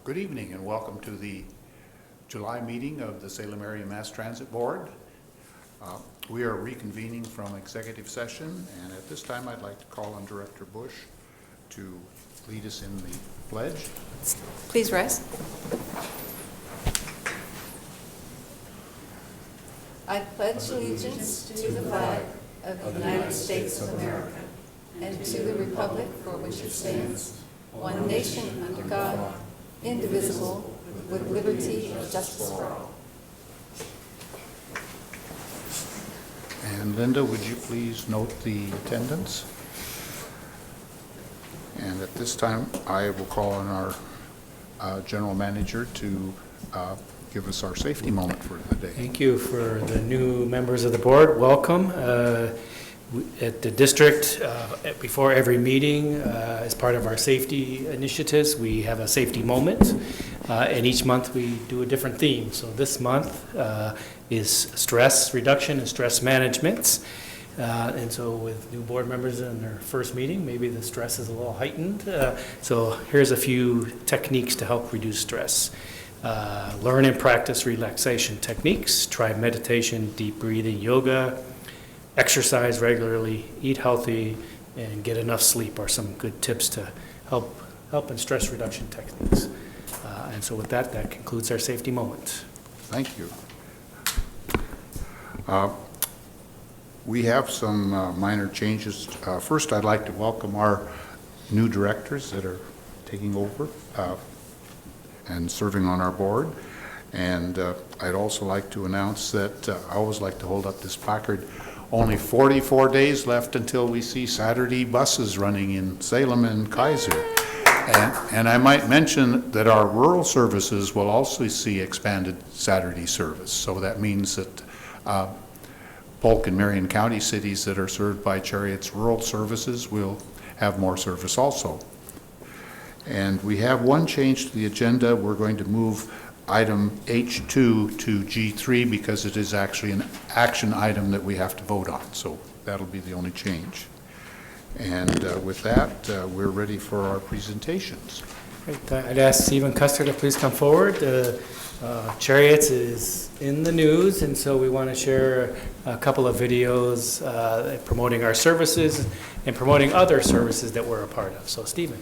Good evening and welcome to the July meeting of the Salem Area Mass Transit Board. We are reconvening from executive session, and at this time I'd like to call on Director Bush to lead us in the pledge. Please rise. I pledge allegiance to the flag of the United States of America and to the republic for which it stands, one nation under God, indivisible, with liberty and justice for all. And Linda, would you please note the attendance? And at this time, I will call on our General Manager to give us our safety moment for the day. Thank you for the new members of the board. Welcome. At the district, before every meeting, as part of our safety initiatives, we have a safety moment. And each month we do a different theme. So this month is stress reduction and stress management. And so with new board members in their first meeting, maybe the stress is a little heightened. So here's a few techniques to help reduce stress. Learn and practice relaxation techniques. Try meditation, deep breathing, yoga. Exercise regularly, eat healthy, and get enough sleep are some good tips to help in stress reduction techniques. And so with that concludes our safety moment. Thank you. We have some minor changes. First, I'd like to welcome our new directors that are taking over and serving on our board. And I'd also like to announce that I always like to hold up this placard. Only 44 days left until we see Saturday buses running in Salem and Kaiser. And I might mention that our rural services will also see expanded Saturday service. So that means that Polk and Marion County cities that are served by Cherriots rural services will have more service also. And we have one change to the agenda. We're going to move item H2 to G3 because it is actually an action item that we have to vote on. So that'll be the only change. And with that, we're ready for our presentations. Great. I'd ask Stephen Custer to please come forward. Cherriots is in the news, and so we want to share a couple of videos promoting our services and promoting other services that we're a part of. So Stephen.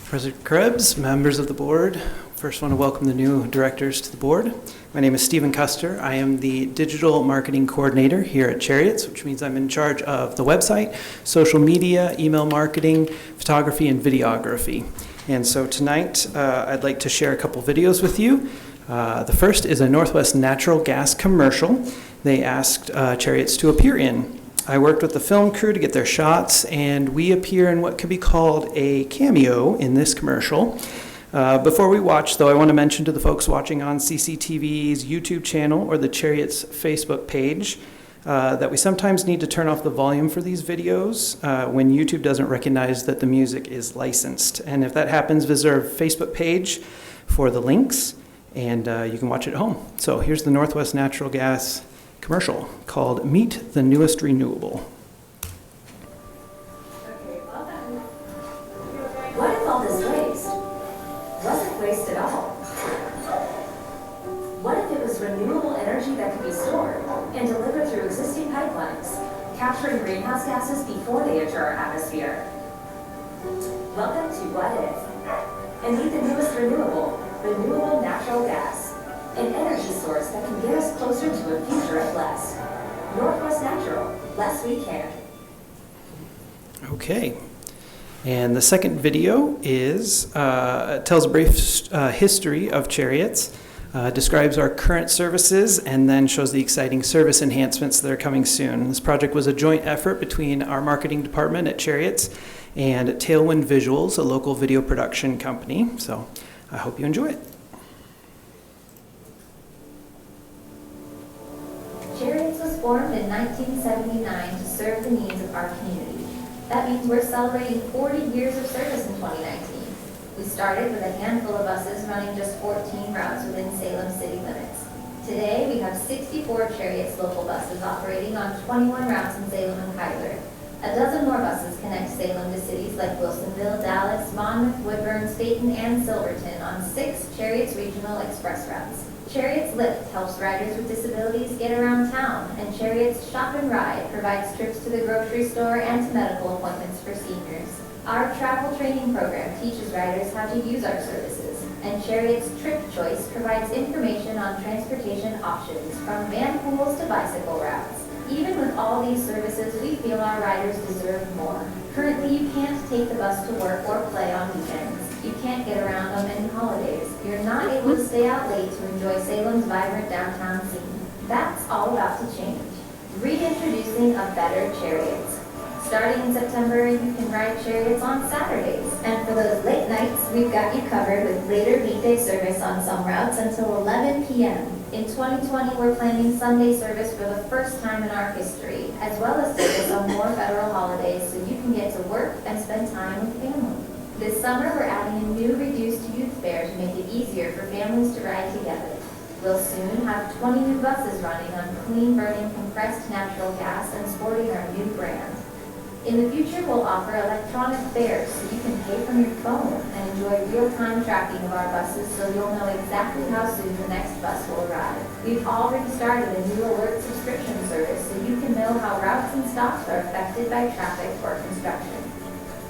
President Krebs, members of the board, first want to welcome the new directors to the board. My name is Stephen Custer. I am the digital marketing coordinator here at Cherriots, which means I'm in charge of the website, social media, email marketing, photography, and videography. And so tonight, I'd like to share a couple videos with you. The first is a Northwest Natural Gas commercial they asked Cherriots to appear in. I worked with the film crew to get their shots, and we appear in what could be called a cameo in this commercial. Before we watch, though, I want to mention to the folks watching on CCTV's YouTube channel or the Cherriots Facebook page that we sometimes need to turn off the volume for these videos when YouTube doesn't recognize that the music is licensed. And if that happens, visit our Facebook page for the links, and you can watch it at home. So here's the Northwest Natural Gas commercial called Meet the Newest Renewable. What if all this waste wasn't waste at all? What if it was renewable energy that could be stored and delivered through existing pipelines, capturing greenhouse gases before they enter our atmosphere? Welcome to What If, and meet the newest renewable natural gas. An energy source that can get us closer to a future of less. Northwest Natural, less we can. Okay, and the second video is tells a brief history of Cherriots, describes our current services, and then shows the exciting service enhancements that are coming soon. This project was a joint effort between our marketing department at Cherriots and Tailwind Visuals, a local video production company. So I hope you enjoy it. Cherriots was formed in 1979 to serve the needs of our community. That means we're celebrating 40 years of service in 2019. We started with a handful of buses running just 14 routes within Salem city limits. Today, we have 64 Cherriots local buses operating on 21 routes in Salem and Kaiser. A dozen more buses connect Salem to cities like Wilsonville, Dallas, Monmouth, Woodburn, Staten, and Silverton on 6 Cherriots regional express routes. Cherriots Lift helps riders with disabilities get around town, and Cherriots Shop and Ride provides trips to the grocery store and to medical appointments for seniors. Our travel training program teaches riders how to use our services, and Cherriots Trip Choice provides information on transportation options from van pools to bicycle routes. Even with all these services, we feel our riders deserve more. Currently, you can't take the bus to work or play on weekends. You can't get around on many holidays. You're not able to stay out late to enjoy Salem's vibrant downtown scene. That's all about to change. Reintroducing a better Cherriots. Starting in September, you can ride Cherriots on Saturdays. And for those late nights, we've got you covered with later weekday service on some routes until 11 p.m. In 2020, we're planning Sunday service for the first time in our history, as well as service on more federal holidays so you can get to work and spend time with family. This summer, we're adding a new reduced youth fare to make it easier for families to ride together. We'll soon have 20 new buses running on clean-burning compressed natural gas and sporting our new brand. In the future, we'll offer electronic fares so you can pay from your phone and enjoy real-time tracking of our buses so you'll know exactly how soon the next bus will arrive. We've already started a new alert subscription service so you can know how routes and stops are affected by traffic or construction.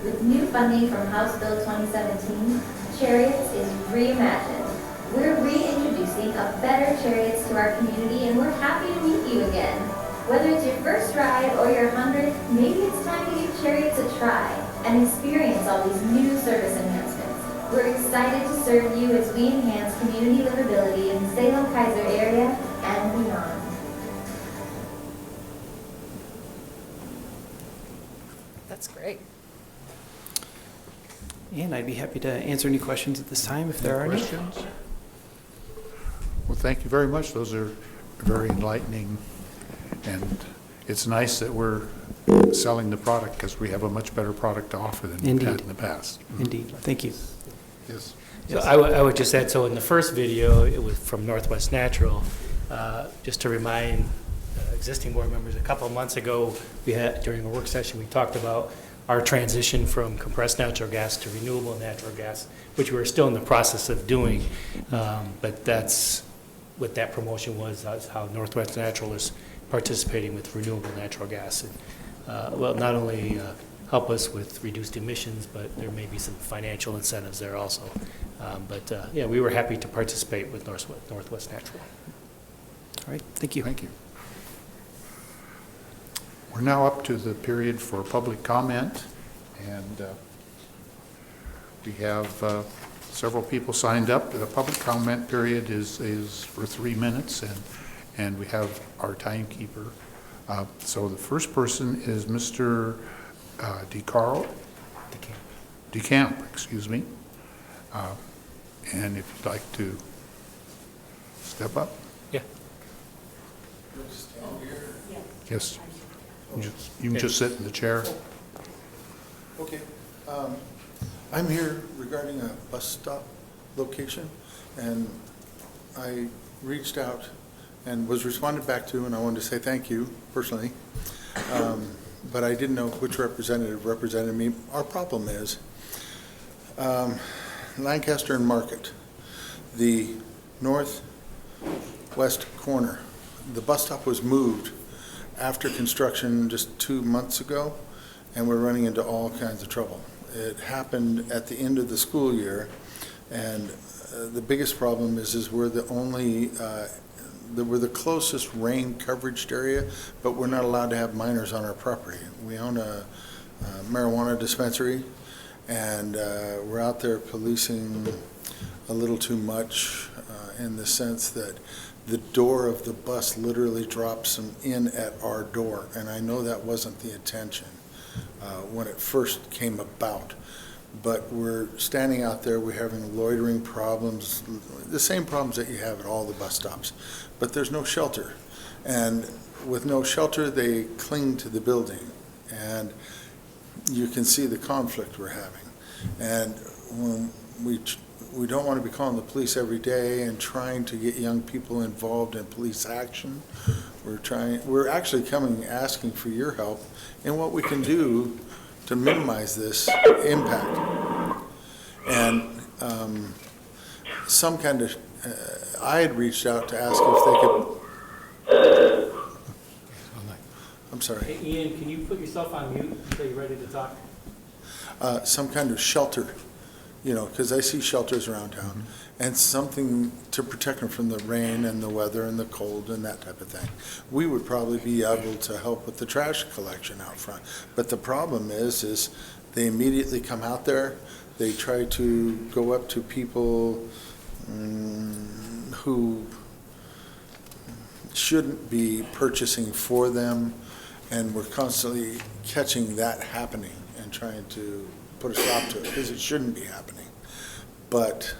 With new funding from House Bill 2017, Cherriots is reimagined. We're reintroducing a better Cherriots to our community, and we're happy to meet you again. Whether it's your first ride or your 100th, maybe it's time to give Cherriots a try and experience all these new service enhancements. We're excited to serve you as we enhance community livability in the Salem-Keizer area and beyond. That's great. And I'd be happy to answer any questions at this time if there are any. Questions? Well, thank you very much. Those are very enlightening. And it's nice that we're selling the product because we have a much better product to offer than we've had in the past. Indeed. Thank you. Yes. So I would just add, so in the first video, it was from Northwest Natural, just to remind existing board members, a couple of months ago, we had, during a work session, we talked about our transition from compressed natural gas to renewable natural gas, which we're still in the process of doing. But that's what that promotion was, that's how Northwest Natural is participating with renewable natural gas. And, well, not only help us with reduced emissions, but there may be some financial incentives there also. Yeah, we were happy to participate with Northwest Natural. All right. Thank you. Thank you. We're now up to the period for public comment, and we have several people signed up. The public comment period is for 3 minutes, and we have our timekeeper. So the first person is Mr. DeCamp, excuse me. And if you'd like to step up. Yeah. Yes. You can just sit in the chair. Okay. I'm here regarding a bus stop location, and I reached out and was responded back to, and I wanted to say thank you personally, but I didn't know which representative represented me. Our problem is Lancaster and Market, the northwest corner. The bus stop was moved after construction just 2 months ago, and we're running into all kinds of trouble. It happened at the end of the school year, and the biggest problem is we're the only, we're the closest rain coverage area, but we're not allowed to have minors on our property. We own a marijuana dispensary, and we're out there policing a little too much in the sense that the door of the bus literally drops them in at our door, and I know that wasn't the intention when it first came about. But we're standing out there, we're having loitering problems, the same problems that you have at all the bus stops. But there's no shelter, and with no shelter, they cling to the building, and you can see the conflict we're having. And when we don't want to be calling the police every day and trying to get young people involved in police action. We're actually coming, asking for your help in what we can do to minimize this impact. And some kind of, I had reached out to ask if they could, I'm sorry, Hey, Ian, can you put yourself on mute until you're ready to talk? some kind of shelter, because I see shelters around town, and something to protect them from the rain and the weather and the cold and that type of thing. We would probably be able to help with the trash collection out front. But the problem is they immediately come out there, they try to go up to people who shouldn't be purchasing for them, and we're constantly catching that happening and trying to put a stop to it, because it shouldn't be happening. But,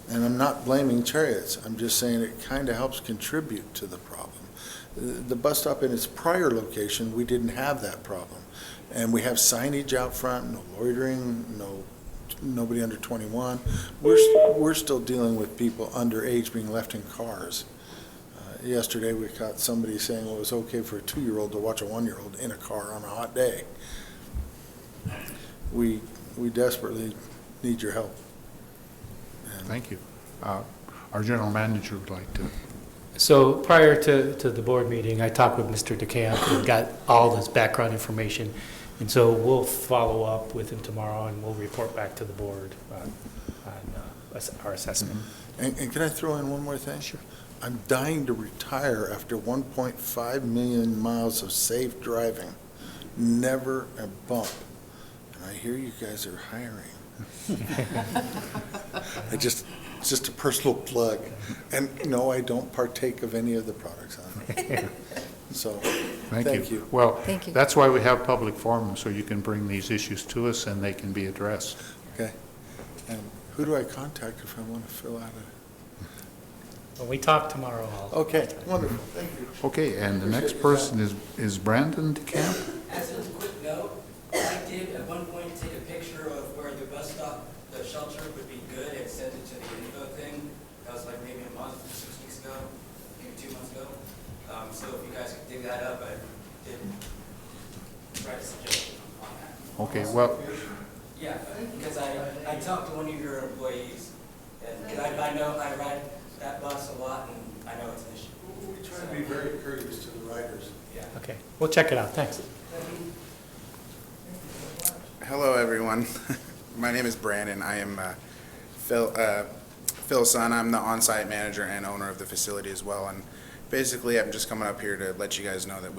and I'm not blaming Cherriots, I'm just saying it kind of helps contribute to the problem. The bus stop in its prior location, we didn't have that problem. And we have signage out front, no loitering, nobody under 21. We're still dealing with people underage being left in cars. Yesterday, we caught somebody saying it was okay for a 2-year-old to watch a 1-year-old in a car on a hot day. We desperately need your help. And Thank you. Our general manager would like to. So prior to the board meeting, I talked with Mr. DeCamp and got all this background information. And so we'll follow up with him tomorrow and we'll report back to the board on our assessment. And can I throw in one more thing? Sure. I'm dying to retire after 1.5 million miles of safe driving. Never a bump. And I hear you guys are hiring. It's just a personal plug. And no, I don't partake of any of the products on it. So, thank you. Well, Thank you. that's why we have public forums, so you can bring these issues to us and they can be addressed. Okay. And who do I contact if I want to fill out When we talk tomorrow, I'll. Okay, wonderful. Thank you. Okay, and the next person is Brandon DeCamp. As a quick note, I did at one point take a picture of where the bus stop, the shelter would be good, and sent it to the info thing. That was like maybe a month, 6 weeks ago, maybe 2 months ago. So if you guys could dig that up, I did try to suggest on that. Okay, well, Yeah, because I talked to one of your employees, and 'cause I know I ride that bus a lot, and I know it's an issue. We try to be very courteous to the riders. Yeah. Okay, we'll check it out. Thanks. Hello, everyone. My name is Brandon. I am Phil's son. I'm the on-site manager and owner of the facility as well. And basically, I'm just coming up here to let you guys know that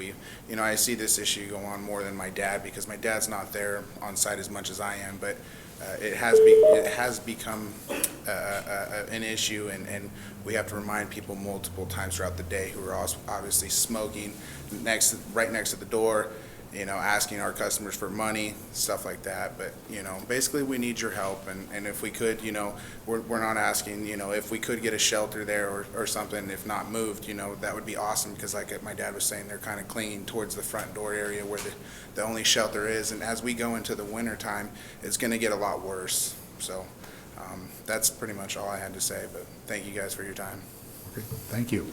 I see this issue go on more than my dad, because my dad's not there on site as much as I am. But it has become an issue, and we have to remind people multiple times throughout the day who are obviously smoking right next to the door, asking our customers for money, stuff like that. But, basically we need your help, and if we could, we're not asking, if we could get a shelter there or something, if not moved, that would be awesome, because like my dad was saying, they're kind of clinging towards the front door area where the only shelter is, and as we go into the winter time, it's going to get a lot worse. So that's pretty much all I had to say, but thank you guys for your time. okay, thank you.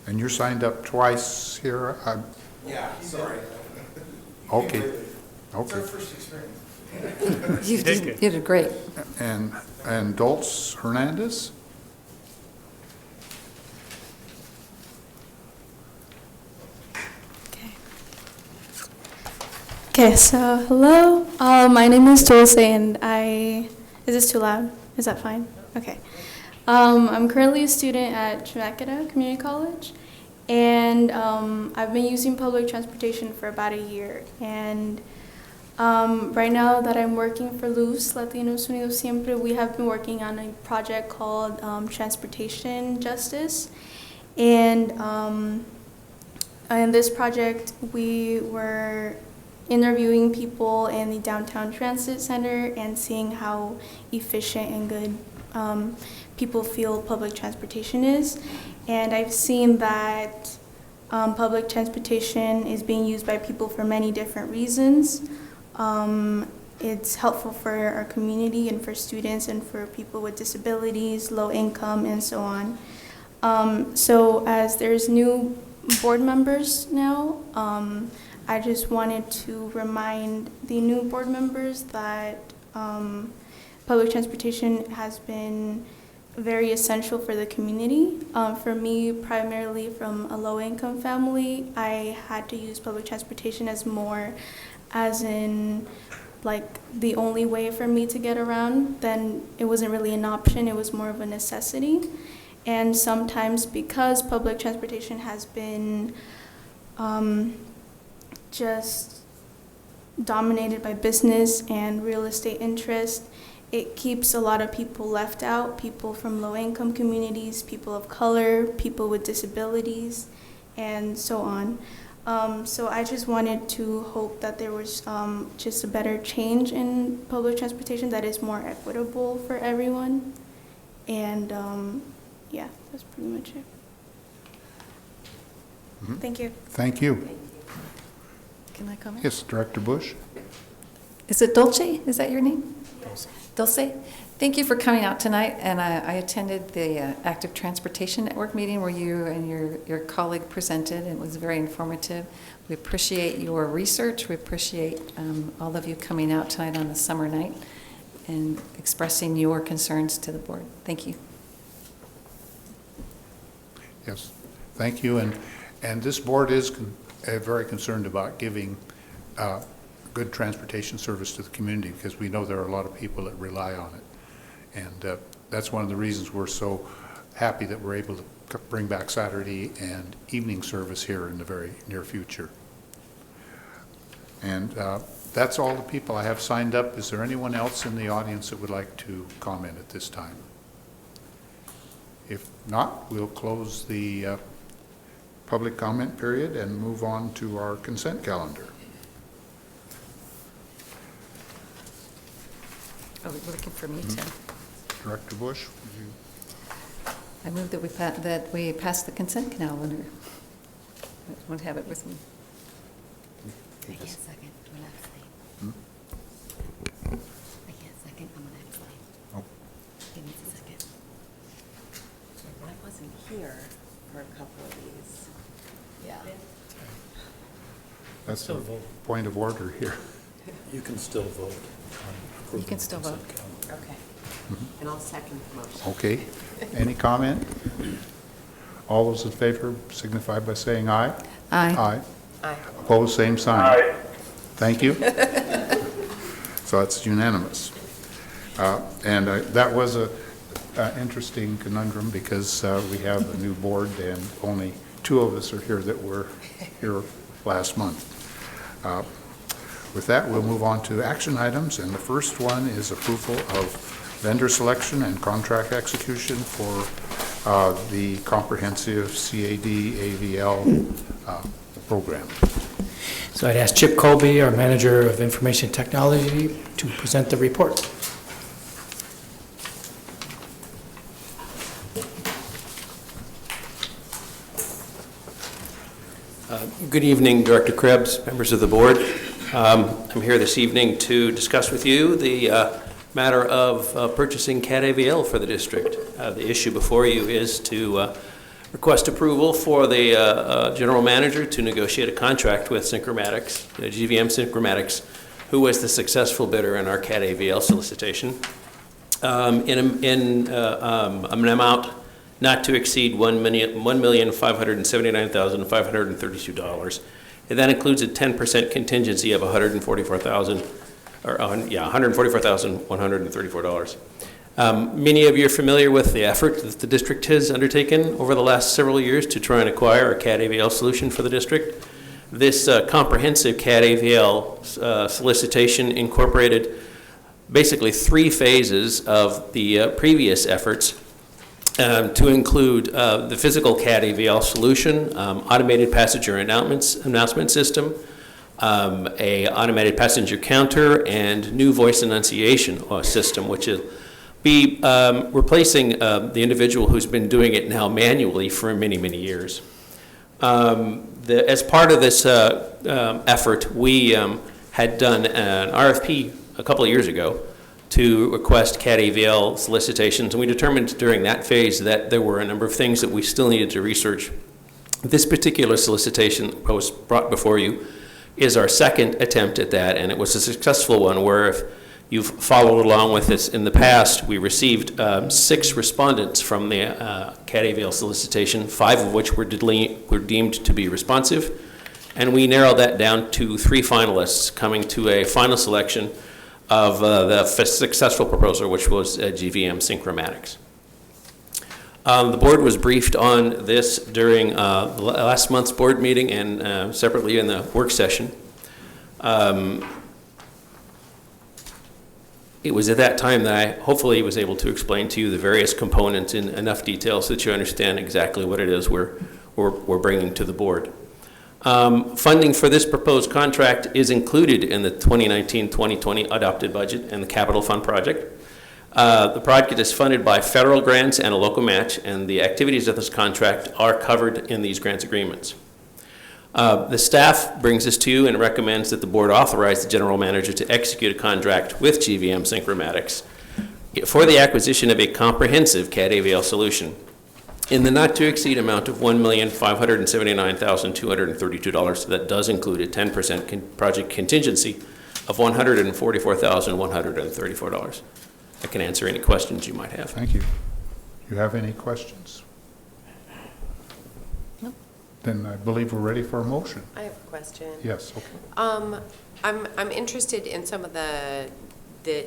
And you're signed up twice here? Yeah, sorry. Okay, It's our okay. first experience. You did great. And Dulce Hernandez? Okay, so hello. My name is Dulce, and is this too loud? Is that fine? Okay. I'm currently a student at Chemeketa Community College, and I've been using public transportation for about a year. And right now that I'm working for Luz, Latinos Unidos Siempre, we have been working on a project called Transportation Justice. And in this project, we were interviewing people in the downtown transit center and seeing how efficient and good people feel public transportation is. And I've seen that public transportation is being used by people for many different reasons. It's helpful for our community and for students and for people with disabilities, low income, and so on. So as there's new board members now, I just wanted to remind the new board members that public transportation has been very essential for the community. For me, primarily from a low-income family, I had to use public transportation as in like the only way for me to get around. Then it wasn't really an option, it was more of a necessity. And sometimes because public transportation has been just dominated by business and real estate interest, it keeps a lot of people left out, people from low-income communities, people of color, people with disabilities, and so on. So I just wanted to hope that there was just a better change in public transportation that is more equitable for everyone. And yeah, that's pretty much it. Mhm. Thank you. Thank you. Can I comment? Yes, Director Bush? Is it Dolce? Is that your name? Dulce. Thank you for coming out tonight, and I attended the Active Transportation Network meeting where you and your colleague presented. It was very informative. We appreciate your research. We appreciate all of you coming out tonight on a summer night and expressing your concerns to the board. Thank you. Yes, thank you. And this board is very concerned about giving good transportation service to the community because we know there are a lot of people that rely on it. And that's one of the reasons we're so happy that we're able to bring back Saturday and evening service here in the very near future. And that's all the people I have signed up. Is there anyone else in the audience that would like to comment at this time? If not, we'll close the public comment period and move on to our consent calendar. Oh, we're looking for me too. Director Bush, would you? I move that we pass the consent calendar. I won't have it with me. I can't second. I'm gonna abstain. I can't second. I'm gonna abstain. Oh. Give me a second. I wasn't here for a couple of these. Yeah. That's a point of order here. You can still vote. You can still vote. Okay. And I'll second the motion. Okay. Any comment? All those in favor signify by saying aye. Aye. Aye. Aye. Opposed, same sign. Aye. Thank you. So that's unanimous. And that was a interesting conundrum because we have a new board and only two of us are here that were here last month. With that, we'll move on to action items, and the first one is approval of vendor selection and contract execution for the comprehensive CAD AVL program. So I'd ask Chip Colby, our Manager of Information Technology, to present the report. Good evening, Director Krebs, members of the board. I'm here this evening to discuss with you the matter of purchasing CAD AVL for the district. The issue before you is to request approval for the general manager to negotiate a contract with Synchromatics, GVM Synchromatics, who was the successful bidder in our CAD AVL solicitation, in an amount not to exceed $1,579,532. And that includes a 10% contingency of $144,134. Many of you are familiar with the effort that the district has undertaken over the last several years to try and acquire a CAD AVL solution for the district. This comprehensive CAD AVL solicitation incorporated basically three phases of the previous efforts to include the physical CAD AVL solution, automated passenger announcement system, a automated passenger counter, and new voice enunciation system, which will be replacing the individual who's been doing it now manually for many, many years. As part of this effort, we had done an RFP a couple of years ago to request CAD AVL solicitations, and we determined during that phase that there were a number of things that we still needed to research. This particular solicitation that was brought before you is our second attempt at that, and it was a successful one where, if you've followed along with this in the past, we received 6 respondents from the CAD AVL solicitation, 5 of which were deemed to be responsive, and we narrowed that down to 3 finalists, coming to a final selection of the successful proposer, which was GVM Synchromatics. The board was briefed on this during last month's board meeting and separately in the work session. It was at that time that I hopefully was able to explain to you the various components in enough detail so that you understand exactly what it is we're bringing to the board. Funding for this proposed contract is included in the 2019-2020 adopted budget and the capital fund project. The project is funded by federal grants and a local match, and the activities of this contract are covered in these grants agreements. The staff brings this to you and recommends that the board authorize the general manager to execute a contract with GVM Synchromatics for the acquisition of a comprehensive CAD AVL solution in the not-to-exceed amount of $1,579,232. That does include a 10% project contingency of $144,134. I can answer any questions you might have. Thank you. You have any questions? No. Then I believe we're ready for a motion. I have a question. Yes, okay. I'm interested in some of the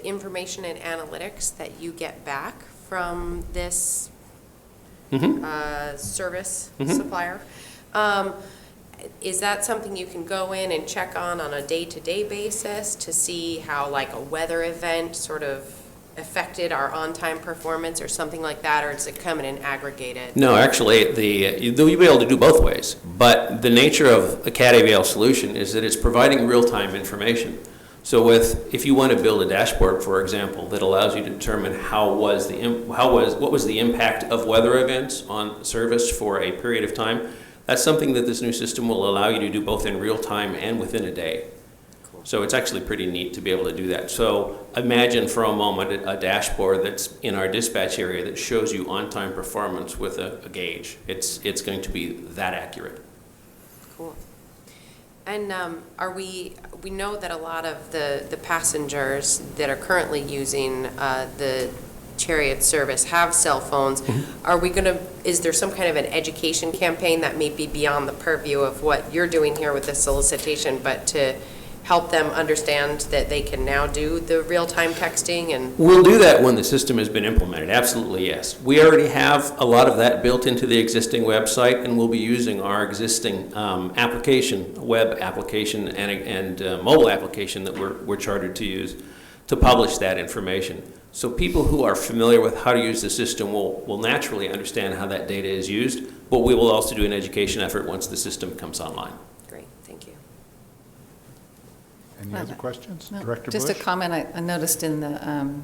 information and analytics that you get back from this service supplier. Is that something you can go in and check on a day-to-day basis to see how, like, a weather event sort of affected our on-time performance or something like that, or does it come in an aggregated? No, actually, you'll be able to do both ways, but the nature of a CAD AVL solution is that it's providing real-time information. So if you want to build a dashboard, for example, that allows you to determine what was the impact of weather events on service for a period of time, that's something that this new system will allow you to do both in real time and within a day. Cool. So it's actually pretty neat to be able to do that. So imagine for a moment a dashboard that's in our dispatch area that shows you on-time performance with a gauge. It's going to be that accurate. Cool. And we know that a lot of the passengers that are currently using the Cherriots service have cell phones. Is there some kind of an education campaign that may be beyond the purview of what you're doing here with the solicitation, but to help them understand that they can now do the real-time texting? And we'll do that when the system has been implemented, absolutely, yes. We already have a lot of that built into the existing website, and we'll be using our existing application, web application and mobile application that we're chartered to use to publish that information. So people who are familiar with how to use the system will naturally understand how that data is used, but we will also do an education effort once the system comes online. great, thank you. Any other questions? No, Director just Bush? a comment I noticed in the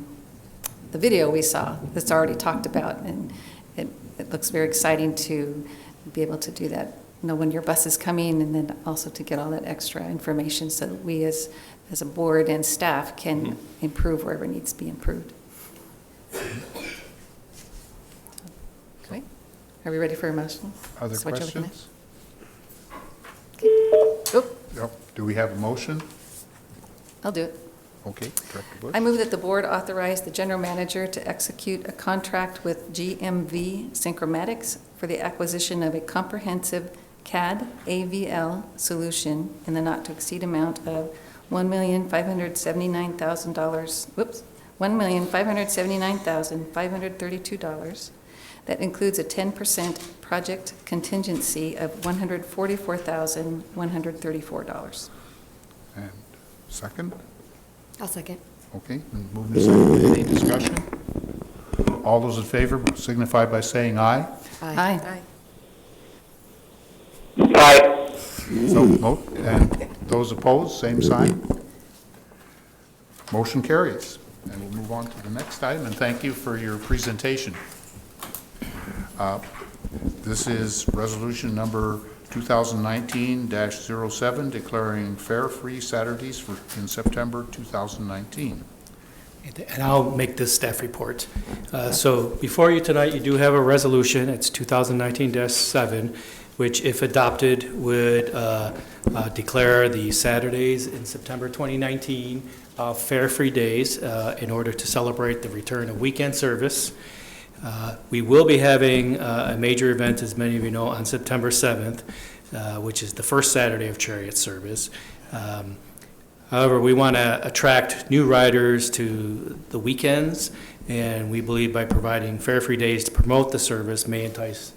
video we saw that's already talked about, and it looks very exciting to be able to do that, know when your bus is coming, and then also to get all that extra information so that we as a board and staff can improve wherever it needs to be improved. Okay, are we ready for a motion? Other That's what you're looking at? questions? Okay. Oh, Yep. Do we have a motion? I'll do it. Okay, Director Bush? I move that the board authorize the general manager to execute a contract with GMV Synchromatics for the acquisition of a comprehensive CAD AVL solution in the not-to-exceed amount of $1,579,532. That includes a 10% project contingency of $144,134. And second? I'll second. Okay, and moving second. Any discussion? All those in favor signify by saying aye. Aye. So vote, and those opposed, same sign. Motion carries. And we'll move on to the next item, and thank you for your presentation. This is resolution number 2019-07, declaring fare-free Saturdays in September 2019. And I'll make this staff report. So before you tonight, you do have a resolution. It's 2019-7, which, if adopted, would declare the Saturdays in September 2019 fare-free days in order to celebrate the return of weekend service. We will be having a major event, as many of you know, on September 7th, which is the first Saturday of Chariot service. However, we want to attract new riders to the weekends, and we believe by providing fare-free days to promote the service may entice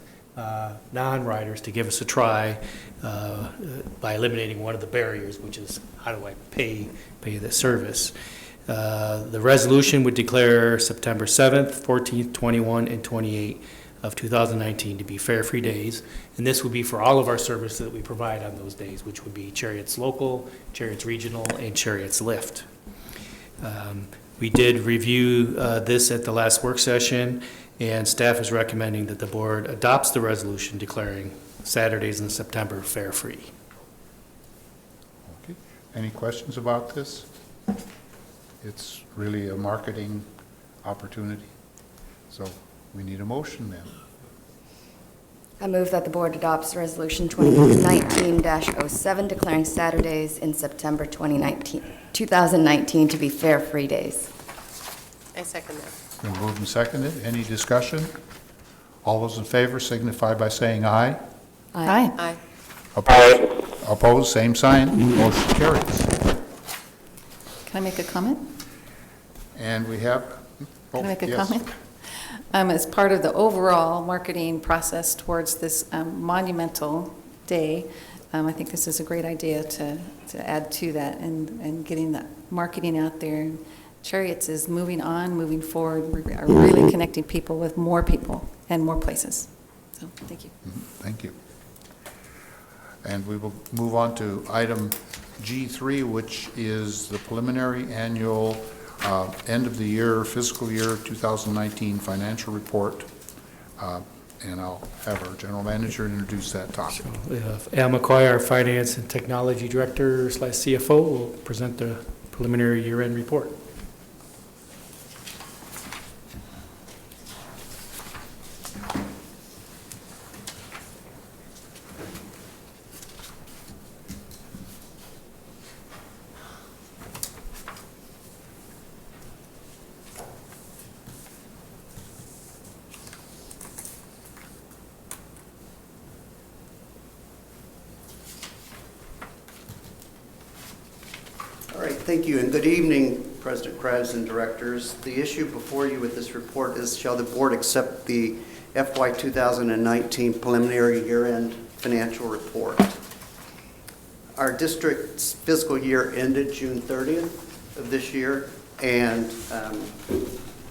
non-riders to give us a try by eliminating one of the barriers, which is how do I pay the service. The resolution would declare September 7th, 14th, 21, and 28 of 2019 to be fare-free days, and this would be for all of our services that we provide on those days, which would be Cherriots Local, Cherriots Regional, and Cherriots Lift. We did review this at the last work session, and staff is recommending that the board adopts the resolution declaring Saturdays in September fare-free. Okay. Any questions about this? It's really a marketing opportunity. So we need a motion then. I move that the board adopts Resolution 2019-07 declaring Saturdays in September 2019 to be fare-free days. I second that. Been moved and seconded. Any discussion? All those in favor signify by saying aye. Aye. Aye. Opposed, same sign. Motion carries. Can I make a comment? And we have. Can I make a yes. comment? As part of the overall marketing process towards this monumental day, I think this is a great idea to add to that and getting the marketing out there. Cherriots is moving on, moving forward. We are really connecting people with more people and more places. So, thank you. Thank you. And we will move on to item G3, which is the preliminary annual end of the year, fiscal year 2019 financial report. And I'll have our general manager introduce that topic. We have Al McCoy, our Finance and Technology Director / CFO, will present the preliminary year-end report. All right, thank you, and good evening, President Krebs and directors. The issue before you with this report is, shall the board accept the FY 2019 preliminary year-end financial report? Our district's fiscal year ended June 30th of this year, and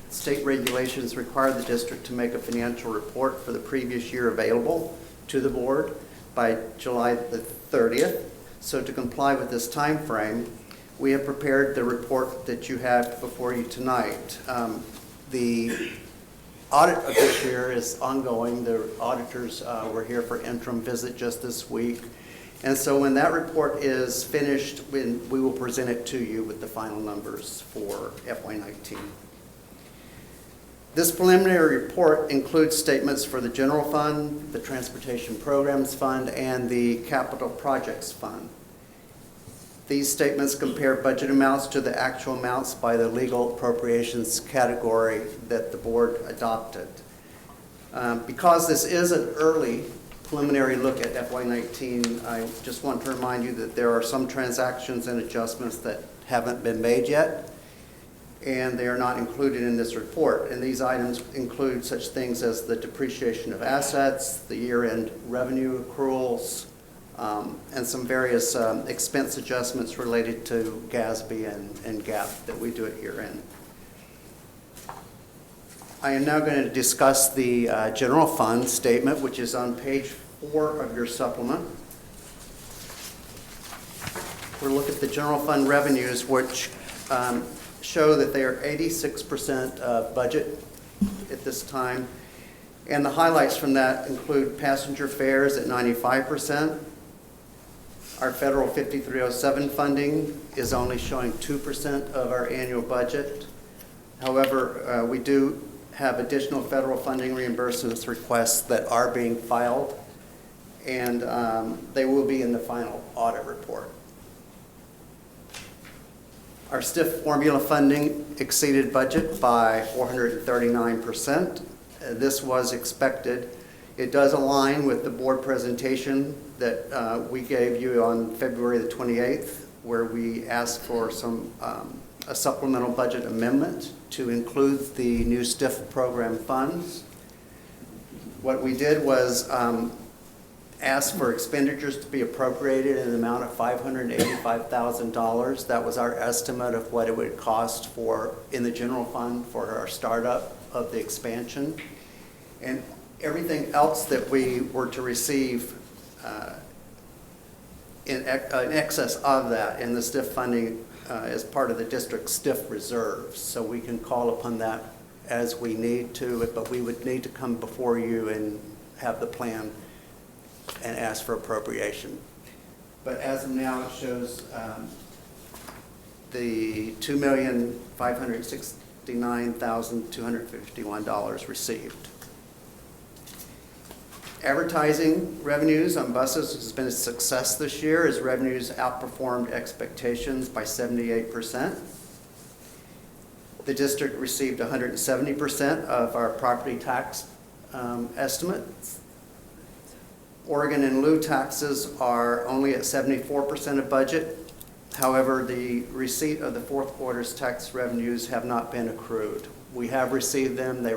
state regulations require the district to make a financial report for the previous year available to the board by July the 30th. So to comply with this time frame, we have prepared the report that you have before you tonight. The audit of this year is ongoing. The auditors were here for interim visit just this week. And so when that report is finished, we will present it to you with the final numbers for FY19. This preliminary report includes statements for the General Fund, the Transportation Programs Fund, and the Capital Projects Fund. These statements compare budget amounts to the actual amounts by the legal appropriations category that the board adopted. Because this is an early preliminary look at FY19, I just want to remind you that there are some transactions and adjustments that haven't been made yet, and they are not included in this report. And these items include such things as the depreciation of assets, the year-end revenue accruals, and some various expense adjustments related to GASB and GAAP that we do at year-end. I am now going to discuss the general fund statement, which is on page 4 of your supplement. We'll look at the general fund revenues, which show that they are 86% of budget at this time. And the highlights from that include passenger fares at 95%. Our federal 5307 funding is only showing 2% of our annual budget. However, we do have additional federal funding reimbursements requests that are being filed, and they will be in the final audit report. Our STIF formula funding exceeded budget by 439%. This was expected. It does align with the board presentation that we gave you on February the 28th, where we asked for a supplemental budget amendment to include the new STIF program funds. What we did was ask for expenditures to be appropriated in the amount of $585,000. That was our estimate of what it would cost in the general fund for our startup of the expansion. And everything else that we were to receive in excess of that in the STIF funding as part of the district STIF reserves. So we can call upon that as we need to, but we would need to come before you and have the plan and ask for appropriation. But as of now, it shows the $2,569,251 received. Advertising revenues on buses has been a success this year as revenues outperformed expectations by 78%. The district received 170% of our property tax estimates. Oregon and lieu taxes are only at 74% of budget. However, the receipt of the fourth quarter's tax revenues have not been accrued. We have received them. They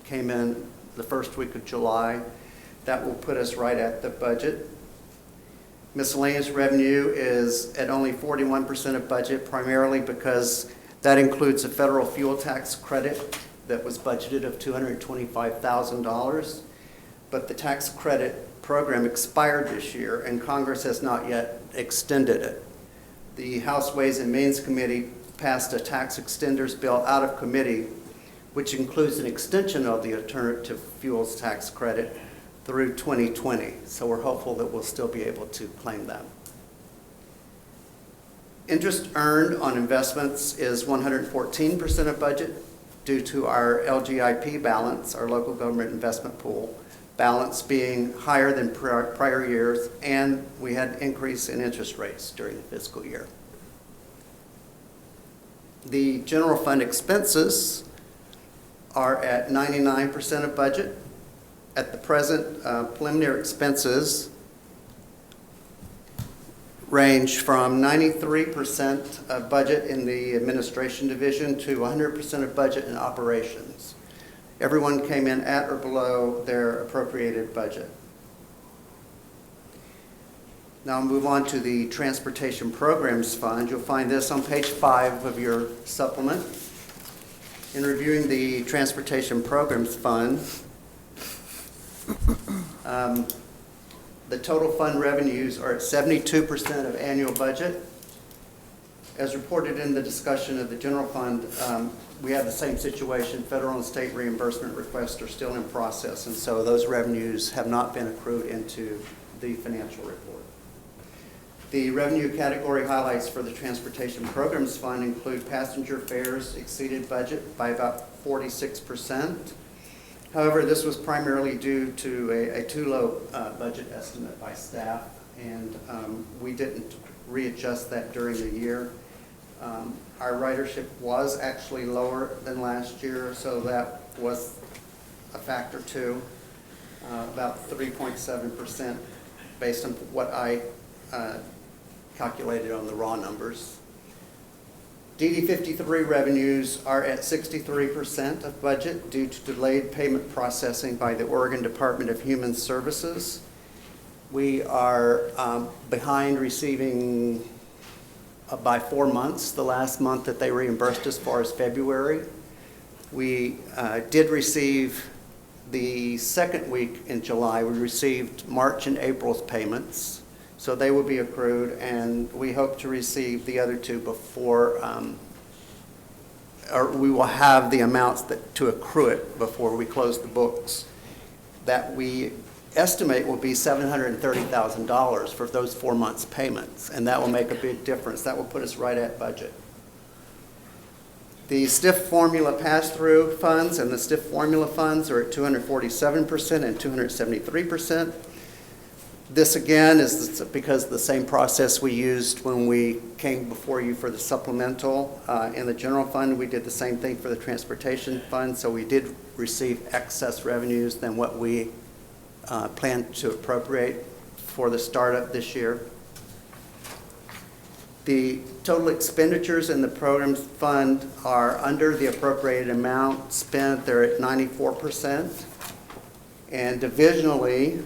came in the first week of July. That will put us right at the budget. Miscellaneous revenue is at only 41% of budget, primarily because that includes a federal fuel tax credit that was budgeted of $225,000. But the tax credit program expired this year, and Congress has not yet extended it. The House Ways and Means Committee passed a tax extenders bill out of committee, which includes an extension of the alternative fuels tax credit through 2020. So we're hopeful that we'll still be able to claim that. Interest earned on investments is 114% of budget due to our LGIP balance, our local government investment pool balance, being higher than prior years, and we had an increase in interest rates during the fiscal year. The general fund expenses are at 99% of budget. At the present, preliminary expenses range from 93% of budget in the administration division to 100% of budget in operations. Everyone came in at or below their appropriated budget. Now I'll move on to the Transportation Programs Fund. You'll find this on page 5 of your supplement. In reviewing the Transportation Programs Fund, the total fund revenues are at 72% of annual budget. As reported in the discussion of the general fund, we have the same situation. Federal and state reimbursement requests are still in process, and so those revenues have not been accrued into the financial report. The revenue category highlights for the Transportation Programs Fund include passenger fares exceeded budget by about 46%. However, this was primarily due to a too low budget estimate by staff, and we didn't readjust that during the year. Our ridership was actually lower than last year, so that was a factor too, about 3.7% based on what I calculated on the raw numbers. DD 53 revenues are at 63% of budget due to delayed payment processing by the Oregon Department of Human Services. We are behind receiving by 4 months, the last month that they reimbursed as far as February. We did receive the second week in July. We received March and April's payments, so they will be accrued, and we hope to receive the other two before, or we will have the amounts to accrue it before we close the books. That we estimate will be $730,000 for those 4 months' payments, and that will make a big difference. That will put us right at budget. The STIF formula pass-through funds and the STIF formula funds are at 247% and 273%. This again is because of the same process we used when we came before you for the supplemental. In the general fund, we did the same thing for the transportation fund, so we did receive excess revenues than what we planned to appropriate for the startup this year. The total expenditures in the programs fund are under the appropriated amount spent. They're at 94%. And divisionally,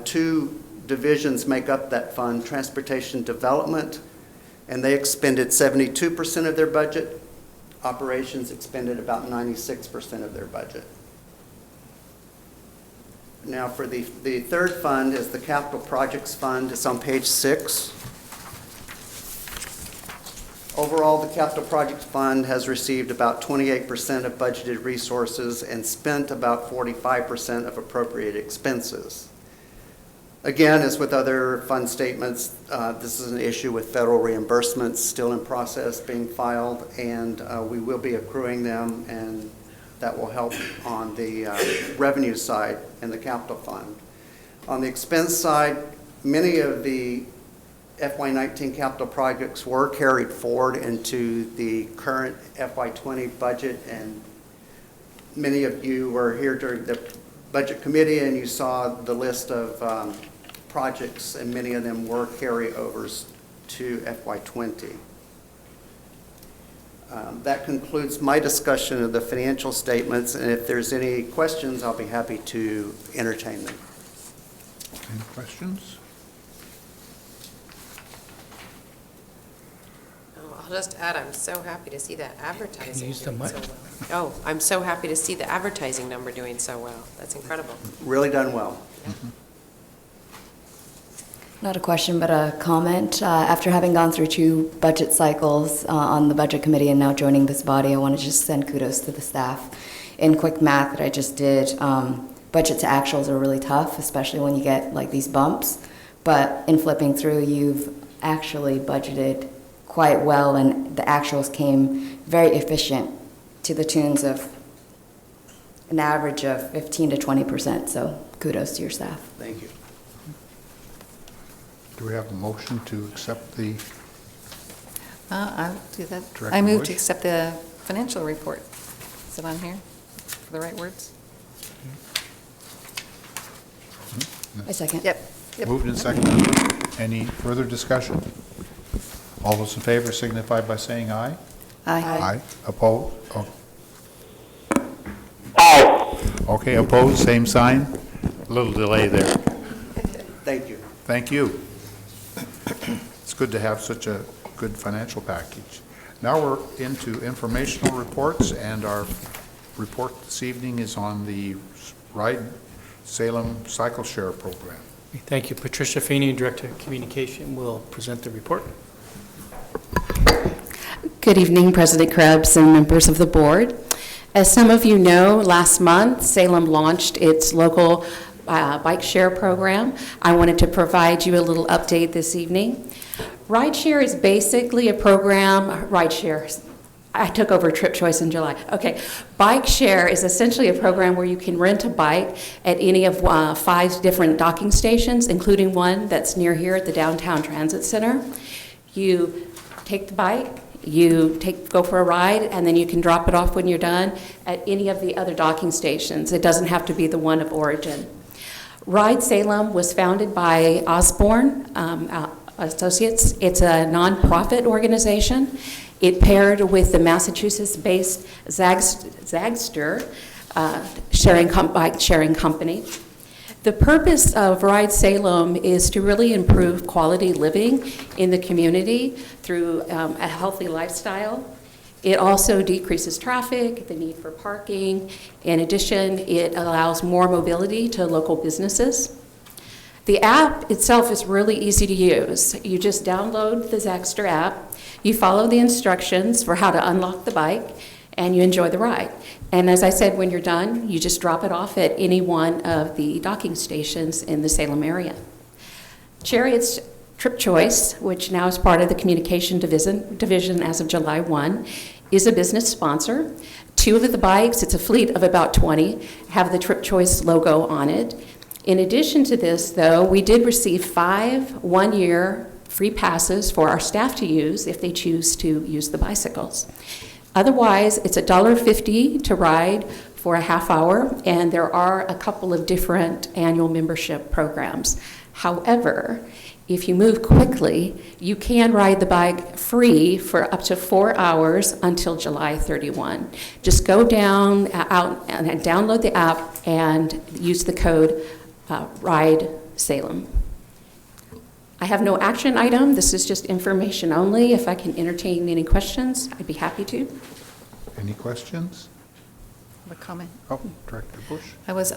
two divisions make up that fund, transportation development, and they expended 72% of their budget. Operations expended about 96% of their budget. Now for the third fund is the capital projects fund. It's on page 6. Overall, the capital projects fund has received about 28% of budgeted resources and spent about 45% of appropriated expenses. Again, as with other fund statements, this is an issue with federal reimbursements still in process being filed, and we will be accruing them, and that will help on the revenue side in the capital fund. On the expense side, many of the FY19 capital projects were carried forward into the current FY20 budget, and many of you were here during the budget committee and you saw the list of projects, and many of them were carryovers to FY20. That concludes my discussion of the financial statements, and if there's any questions, I'll be happy to entertain them. Any questions? I'll just add, I'm so happy to see that advertising use the doing mic? so well. Oh, I'm so happy to see the advertising number doing so well. That's incredible. Really done well. Not a question, but a comment. After having gone through 2 budget cycles on the budget committee and now joining this body, I want to just send kudos to the staff. In quick math that I just did, budget to actuals are really tough, especially when you get like these bumps. But in flipping through, you've actually budgeted quite well, and the actuals came very efficient to the tunes of an average of 15 to 20%. So kudos to your staff. Thank you. Do we have a motion to accept the, I'll do that. Director I move Bush? to accept the financial report. Is it on here for the right words? I second. Yep. moved and seconded? Any further discussion? All those in favor signify by saying aye. Aye. Opposed? Aye. Okay, opposed, same sign. A little delay there. Thank you. Thank you. It's good to have such a good financial package. Now we're into informational reports, and our report this evening is on the Ride Salem Cycle Share Program. Thank you. Patricia Feeney, Director of Communication, will present the report. Good evening, President Krebs and members of the board. As some of you know, last month, Salem launched its local bike share program. I wanted to provide you a little update this evening. Rideshare is basically a program, rideshare, I took over Trip Choice in July. Okay, Bike Share is essentially a program where you can rent a bike at any of 5 different docking stations, including one that's near here at the Downtown Transit Center. You take the bike, you go for a ride, and then you can drop it off when you're done at any of the other docking stations. It doesn't have to be the one of origin. Ride Salem was founded by Osborne Associates. It's a nonprofit organization. It paired with the Massachusetts-based Zagster bike sharing company. The purpose of Ride Salem is to really improve quality living in the community through a healthy lifestyle. It also decreases traffic, the need for parking. In addition, it allows more mobility to local businesses. The app itself is really easy to use. You just download the Zagster app, you follow the instructions for how to unlock the bike, and you enjoy the ride. And as I said, when you're done, you just drop it off at any one of the docking stations in the Salem area. Cherriots Trip Choice, which now is part of the communication division as of July 1, is a business sponsor. 2 of the bikes, it's a fleet of about 20, have the Trip Choice logo on it. In addition to this, though, we did receive 5 one-year free passes for our staff to use if they choose to use the bicycles. Otherwise, it's $1.50 to ride for a half hour, and there are a couple of different annual membership programs. However, if you move quickly, you can ride the bike free for up to 4 hours until July 31. Just go down out and download the app and use the code RIDE Salem. I have no action item. This is just information only. If I can entertain any questions, I'd be happy to. Any questions? A comment. Oh, Director Bush. I was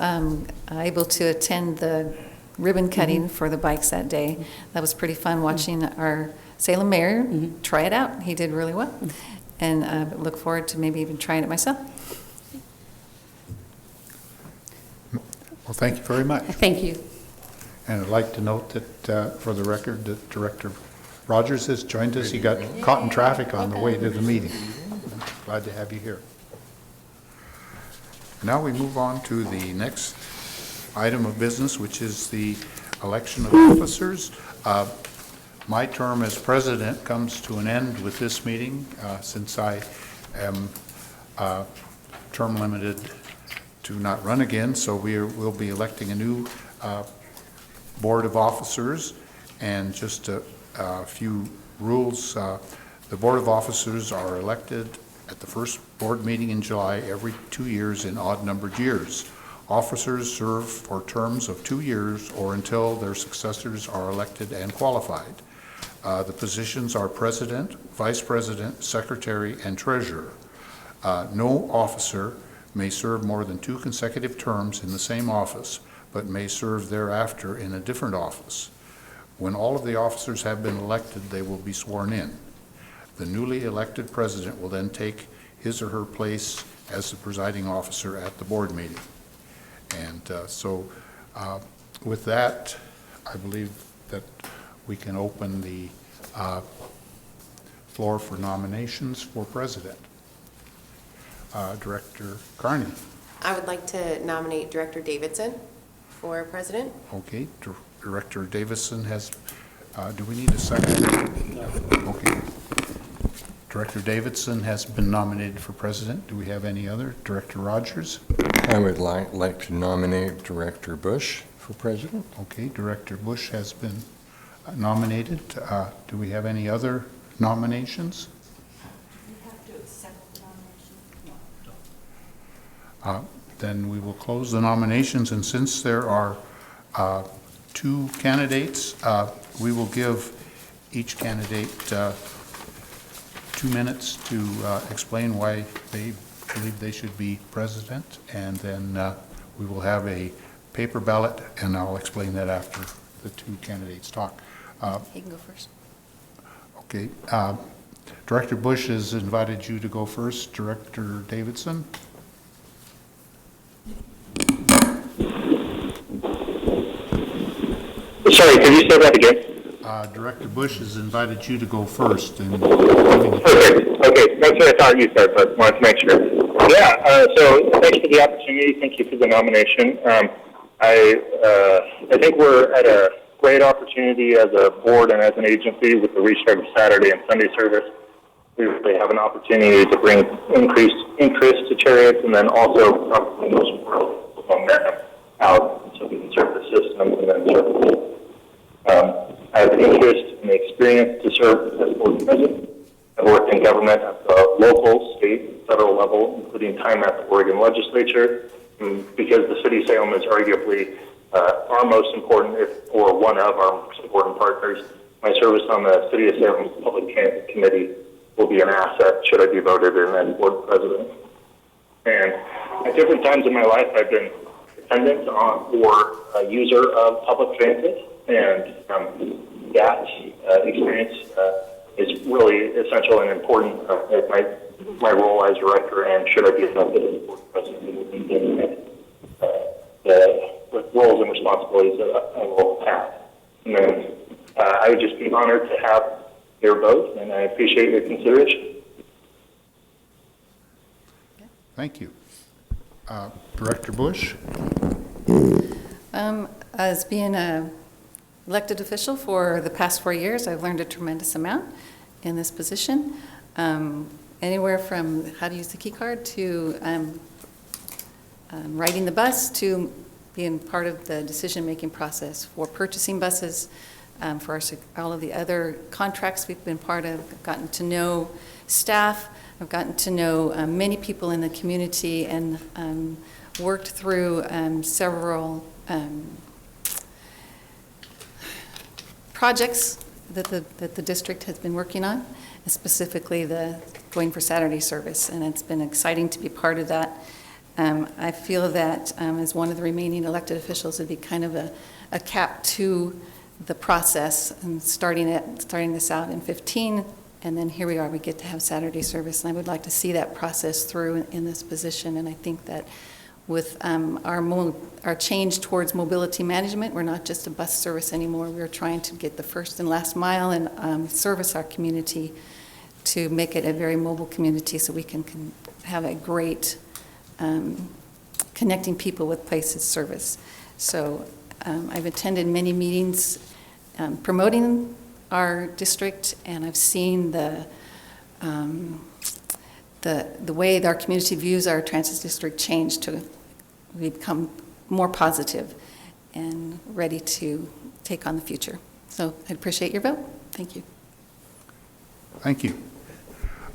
able to attend the ribbon cutting for the bikes that day. That was pretty fun watching our Salem mayor try it out. He did really well. And look forward to maybe even trying it myself. Well, thank you very much. Thank you. And I'd like to note that, for the record, that Director Rogers has joined us. He got caught in traffic on the way to the meeting. Glad to have you here. Now we move on to the next item of business, which is the election of officers. My term as president comes to an end with this meeting, since I am term limited to not run again, so we'll be electing a new board of officers. And just a few rules. The board of officers are elected at the first board meeting in July every 2 years in odd-numbered years. Officers serve for terms of 2 years or until their successors are elected and qualified. The positions are president, vice president, secretary, and treasurer. No officer may serve more than 2 consecutive terms in the same office, but may serve thereafter in a different office. When all of the officers have been elected, they will be sworn in. The newly elected president will then take his or her place as the presiding officer at the board meeting. And with that, I believe that we can open the floor for nominations for president. Director Carney. I would like to nominate Director Davidson for president. Okay, Director Davidson has, do we need a second? No. Okay. Director Davidson has been nominated for president. Do we have any other? Director Rogers? I would like to nominate Director Bush for president. Okay, Director Bush has been nominated. Do we have any other nominations? You have to accept the nomination. Then we will close the nominations, and since there are 2 candidates, we will give each candidate 2 minutes to explain why they believe they should be president, and then we will have a paper ballot, and I'll explain that after the 2 candidates talk. He can go first. Okay. Director Bush has invited you to go first. Director Davidson? Sorry, could you say that again? Director Bush has invited you to go first. And Perfect. Okay, that's what I thought you said, but wanted to make sure. Yeah, so thanks for the opportunity. Thank you for the nomination. I think we're at a great opportunity as a board and as an agency with the restart of Saturday and Sunday service. We really have an opportunity to bring increased interest to Cherriots, and then also probably most importantly, momentum out so we can serve the system and then serve the people. I have an interest and experience to serve as board president. I've worked in government at the local, state, and federal level, including time at the Oregon legislature, because the city of Salem is arguably our most important, or one of our most important partners. My service on the City of Salem's Public Transit Committee will be an asset should I be voted in as board president. And at different times in my life, I've been dependent on or a user of public transit, and that experience is really essential and important at my role as director, and should I be elected as board president, the roles and responsibilities that I will have. And then I would just be honored to have your vote, and I appreciate your consideration. Thank you. Director Bush? As being an elected official for the past 4 years, I've learned a tremendous amount in this position. Anywhere from how to use the key card to riding the bus to being part of the decision-making process for purchasing buses, for all of the other contracts we've been part of. I've gotten to know staff. I've gotten to know many people in the community and worked through several projects that the district has been working on, specifically the going for Saturday service, and it's been exciting to be part of that. I feel that as one of the remaining elected officials, it'd be kind of a cap to the process, and starting this out in 15, and then here we are, we get to have Saturday service, and I would like to see that process through in this position, and I think that with our change towards mobility management, we're not just a bus service anymore, we're trying to get the first and last mile and service our community to make it a very mobile community so we can have a great connecting people with places service. So I've attended many meetings promoting our district, and I've seen the way our community views our transit district change to become more positive and ready to take on the future. So I appreciate your vote. Thank you. Thank you.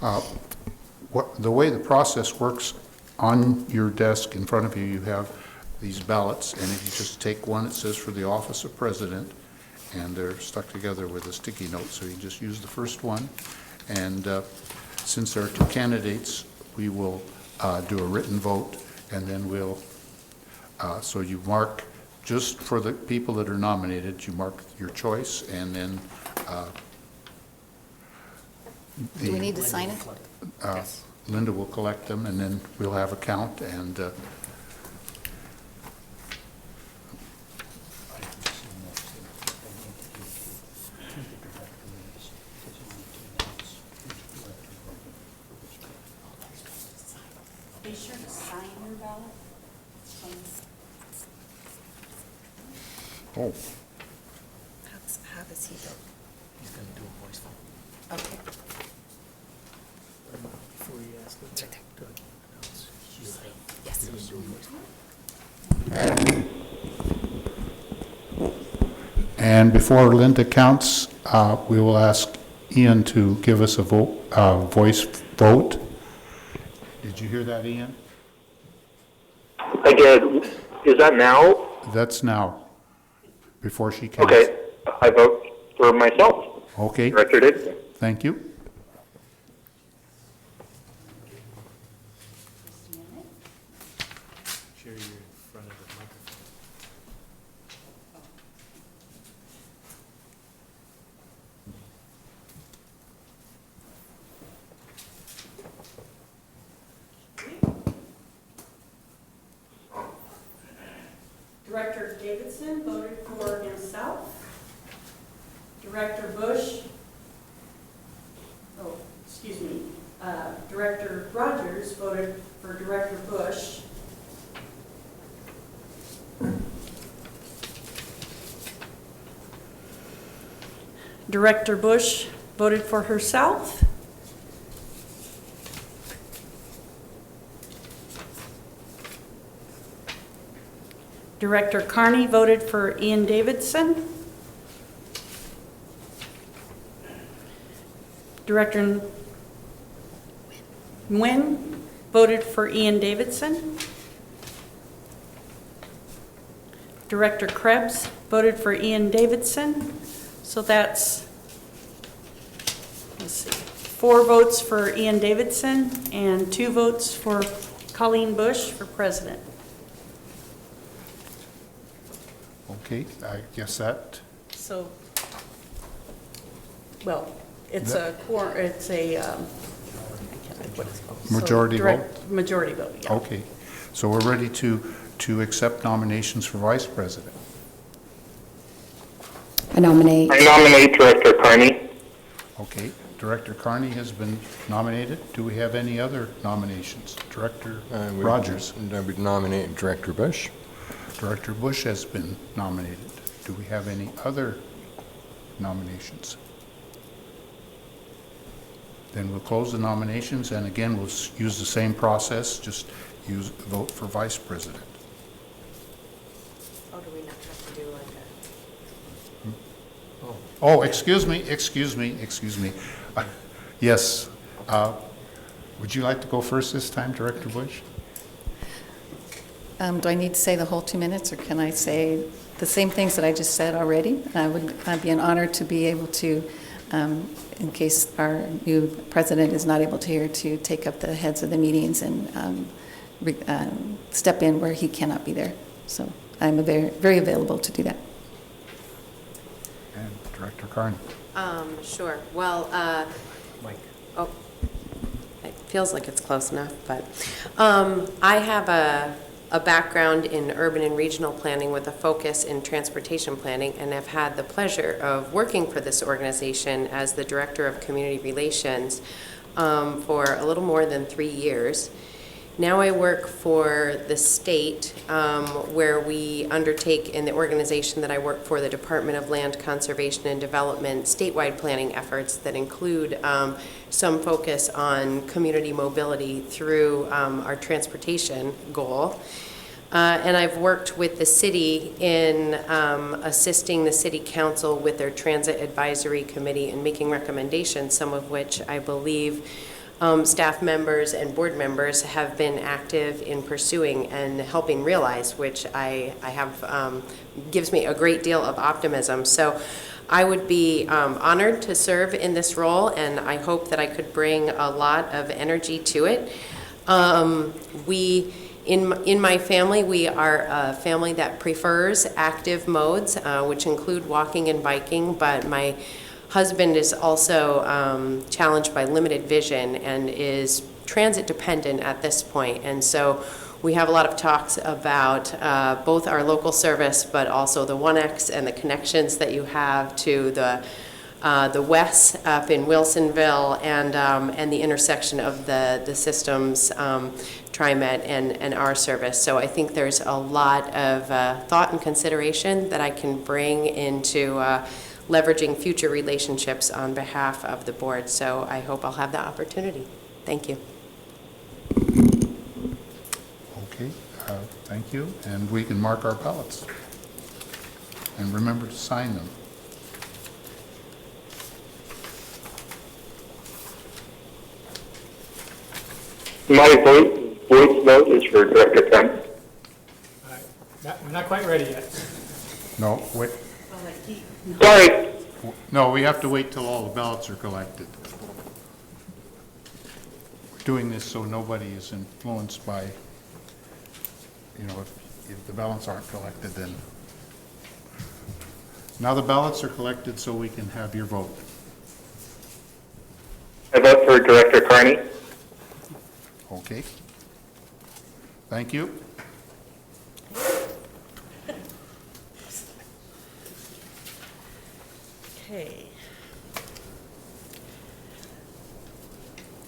The way the process works, on your desk in front of you, you have these ballots, and if you just take one, it says for the office of president, and they're stuck together with a sticky note, so you just use the first one. And since there are two candidates, we will do a written vote, and then we'll, so you mark, just for the people that are nominated, you mark your choice, and then Do we need to sign it? Yes. Linda will collect them, and then we'll have a count, and Be sure to sign your ballot. oh, How does he vote? He's going to do a voice vote. Okay. Before you ask him, It's right there. go ahead. She's like, Yes. he's gonna do a voice vote. and before Linda counts, we will ask Ian to give us a voice vote. Did you hear that, Ian? I did. Is that now? That's now, before she counts. Okay. I vote for myself. Okay, Director Davidson. thank you. Sure, you're in front of the microphone. Director Davidson voted for himself. Director Bush, Director Rogers voted for Director Bush. Director Bush voted for herself. Director Carney voted for Ian Davidson. Director Nguyen voted for Ian Davidson. Director Krebs voted for Ian Davidson. So that's, let's see, 4 votes for Ian Davidson and 2 votes for Colleen Bush for president. Okay, I guess that, So, well, it's a, what is it called? Majority vote? Majority vote, yeah. okay. So we're ready to accept nominations for vice president. I nominate Director Carney. Okay, Director Carney has been nominated. Do we have any other nominations? Director Rogers. I would nominate Director Bush. Director Bush has been nominated. Do we have any other nominations? Then we'll close the nominations, and again, we'll use the same process, just vote for Vice President. Oh, do we not have to do like a? Oh, excuse me. Yes. Would you like to go first this time, Director Bush? Do I need to say the whole 2 minutes, or can I say the same things that I just said already? I'd be an honor to be able to, in case our new president is not able to hear, to take up the heads of the meetings and step in where he cannot be there. So I'm very, very available to do that. And Director Carney. Sure. Well, Mike. Oh, it feels like it's close enough, but I have a background in urban and regional planning with a focus in transportation planning, and have had the pleasure of working for this organization as the Director of Community Relations for a little more than 3 years. Now I work for the state, where we undertake, in the organization that I work for, the Department of Land Conservation and Development, statewide planning efforts that include some focus on community mobility through our transportation goal. And I've worked with the city in assisting the city council with their transit advisory committee and making recommendations, some of which I believe staff members and board members have been active in pursuing and helping realize, which I have gives me a great deal of optimism. So I would be honored to serve in this role, and I hope that I could bring a lot of energy to it. In my family, we are a family that prefers active modes, which include walking and biking, but my husband is also challenged by limited vision and is transit dependent at this point. And so we have a lot of talks about both our local service, but also the 1X and the connections that you have to the WES up in Wilsonville and the intersection of the systems, TriMet and our service. So I think there's a lot of thought and consideration that I can bring into leveraging future relationships on behalf of the board. So I hope I'll have that opportunity. Thank you. Okay, thank you. And we can mark our ballots. And remember to sign them. My voice vote is for Director Carney. We're not quite ready yet. No, wait. Sorry. No, we have to wait till all the ballots are collected. We're doing this so nobody is influenced by, if the ballots aren't collected, then. Now the ballots are collected so we can have your vote. I vote for Director Carney. Okay. Thank you. Okay.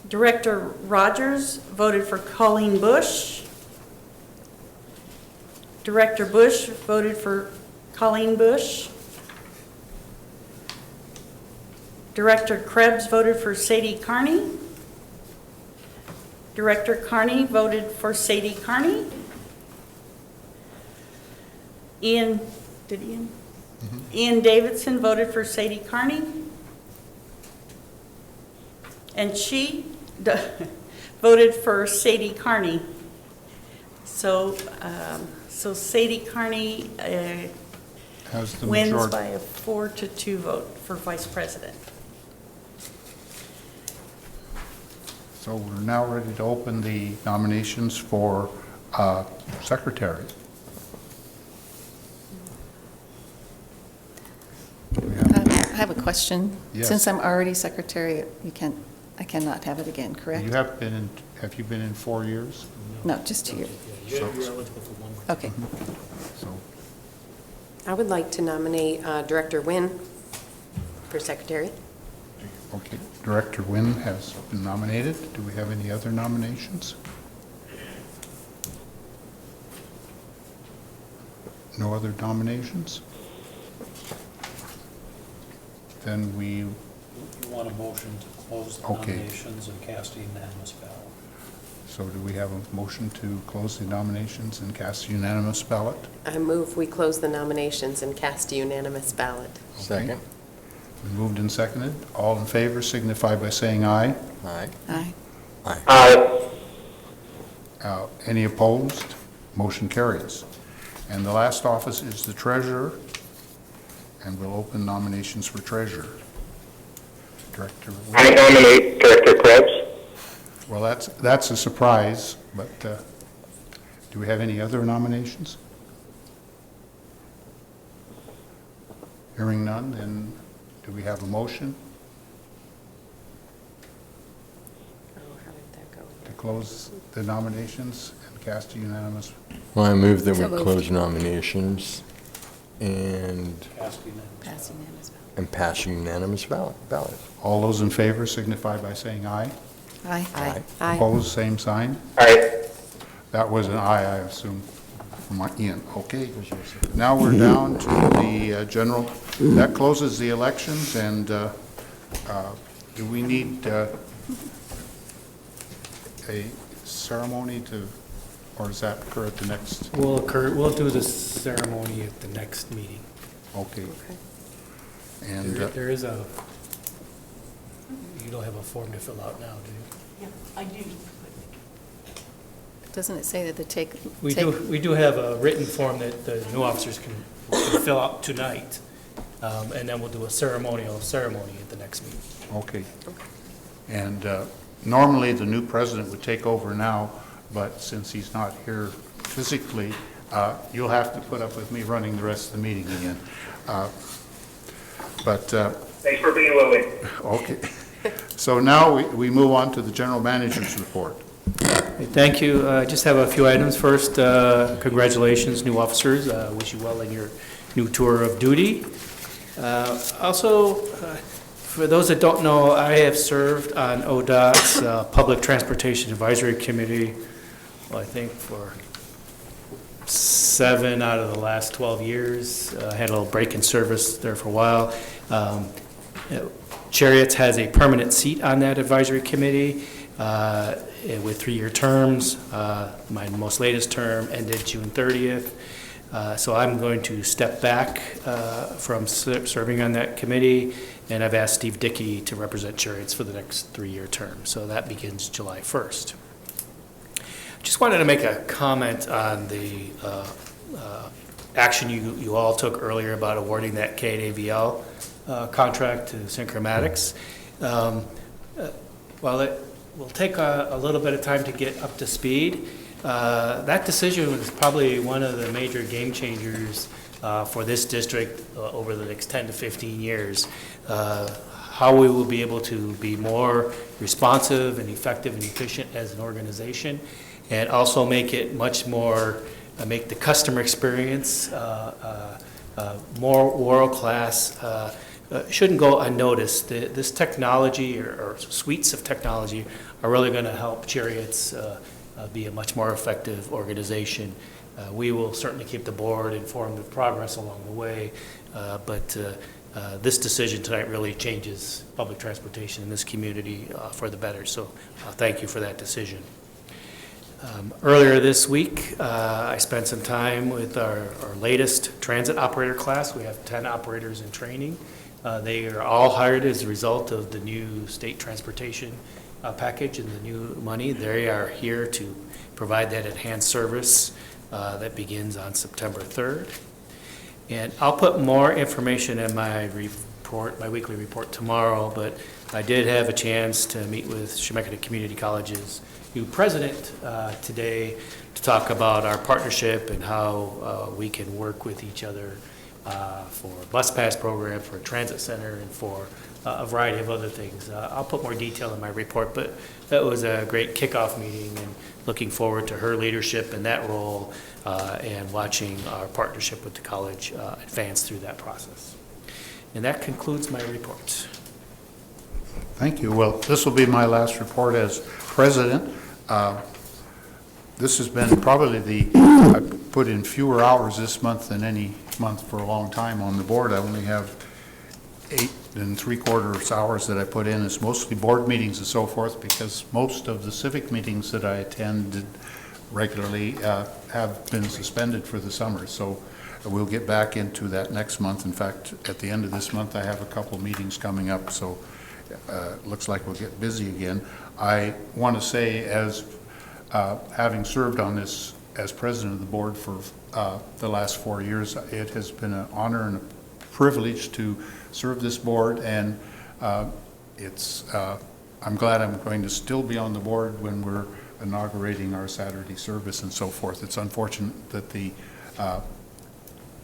Director Rogers voted for Colleen Bush. Director Bush voted for Colleen Bush. Director Krebs voted for Sadie Carney. Director Carney voted for Sadie Carney. Ian Davidson voted for Sadie Carney. And she voted for Sadie Carney. So Sadie Carney wins majority. by a 4-2 vote for Vice President. So we're now ready to open the nominations for secretary. I have a question. Yes. Since I'm already secretary, I cannot have it again, correct? Have you been in 4 years? No, just 2 years. You're eligible for one more. Okay. So, I would like to nominate Director Nguyen for secretary. Okay, Director Wynn has been nominated. Do we have any other nominations? No other nominations? Then we, You want a motion to close the Okay. nominations and cast a unanimous ballot. so do we have a motion to close the nominations and cast a unanimous ballot? I move we close the nominations and cast a unanimous ballot. Second. We moved and seconded. All in favor signify by saying aye. Aye. Aye. Aye. Any opposed? Motion carries. And the last office is the treasurer, and we'll open nominations for treasurer. Director I Wynn. nominate Director Krebs. Well, that's a surprise, but do we have any other nominations? Hearing none, then do we have a motion Oh, how did that go? to close the nominations and cast a unanimous? Well, I move that we So moved. close nominations and Cast unanimous. Pass unanimous ballot. pass unanimous ballot. All those in favor signify by saying aye. Aye. Aye. Aye. Opposed, same sign. Aye. That was an aye, I assume, from Ian. Okay. Now we're down to the general, that closes the elections, and do we need a ceremony to, or does that occur at the next? We'll do the ceremony at the next meeting. Okay. And There is a, you don't have a form to fill out now, do you? Yeah, I do. Doesn't it say that the take? We do have a written form that the new officers can fill out tonight, and then we'll do a ceremonial ceremony at the next meeting. Okay. And normally, the new president would take over now, but since he's not here physically, you'll have to put up with me running the rest of the meeting again. Thanks for being willing. Okay. So now we move on to the general manager's report. Thank you. I just have a few items. First, congratulations, new officers. Wish you well in your new tour of duty. Also, for those that don't know, I have served on ODOT's Public Transportation Advisory Committee, well, I think for 7 out of the last 12 years. I had a little break in service there for a while. Cherriots has a permanent seat on that advisory committee with 3-year terms. My most latest term ended June 30th. So I'm going to step back from serving on that committee, and I've asked Steve Dickey to represent Cherriots for the next 3-year term. So that begins July 1st. Just wanted to make a comment on the action you all took earlier about awarding that KAVL contract to Synchromatics. While it will take a little bit of time to get up to speed, that decision was probably one of the major game changers for this district over the next 10 to 15 years. How we will be able to be more responsive and effective and efficient as an organization, and also make it much more, make the customer experience more world-class, shouldn't go unnoticed. This technology or suites of technology are really going to help Cherriots be a much more effective organization. We will certainly keep the board informed of progress along the way, but this decision tonight really changes public transportation in this community for the better. So thank you for that decision. Earlier this week, I spent some time with our latest transit operator class. We have 10 operators in training. They are all hired as a result of the new state transportation package and the new money. They are here to provide that enhanced service that begins on September 3rd. And I'll put more information in my report, my weekly report tomorrow, but I did have a chance to meet with Chemeketa Community College's new president today to talk about our partnership and how we can work with each other for a bus pass program, for a transit center, and for a variety of other things. I'll put more detail in my report, but that was a great kickoff meeting, and looking forward to her leadership in that role and watching our partnership with the college advance through that process. And that concludes my report. Thank you. Well, this will be my last report as president. This has been probably I put in fewer hours this month than any month for a long time on the board. I only have 8 3/4 hours that I put in. It's mostly board meetings and so forth, because most of the civic meetings that I attend regularly have been suspended for the summer. So we'll get back into that next month. In fact, at the end of this month, I have a couple meetings coming up, so looks like we'll get busy again. I want to say, as having served on this as president of the board for the last 4 years, it has been an honor and a privilege to serve this board, and I'm glad I'm going to still be on the board when we're inaugurating our Saturday service and so forth. It's unfortunate that the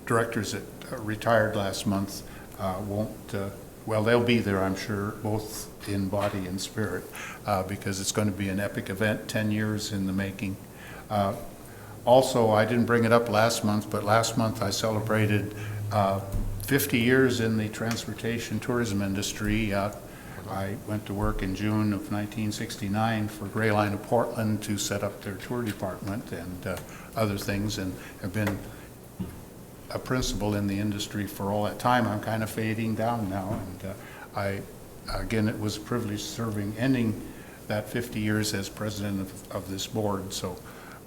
directors that retired last month won't, well, they'll be there, I'm sure, both in body and spirit, because it's going to be an epic event, 10 years in the making. Also, I didn't bring it up last month, but last month I celebrated 50 years in the transportation tourism industry. I went to work in June of 1969 for Gray Line of Portland to set up their tour department and other things, and have been a principal in the industry for all that time. I'm kind of fading down now, and again, it was a privilege ending that 50 years as president of this board. So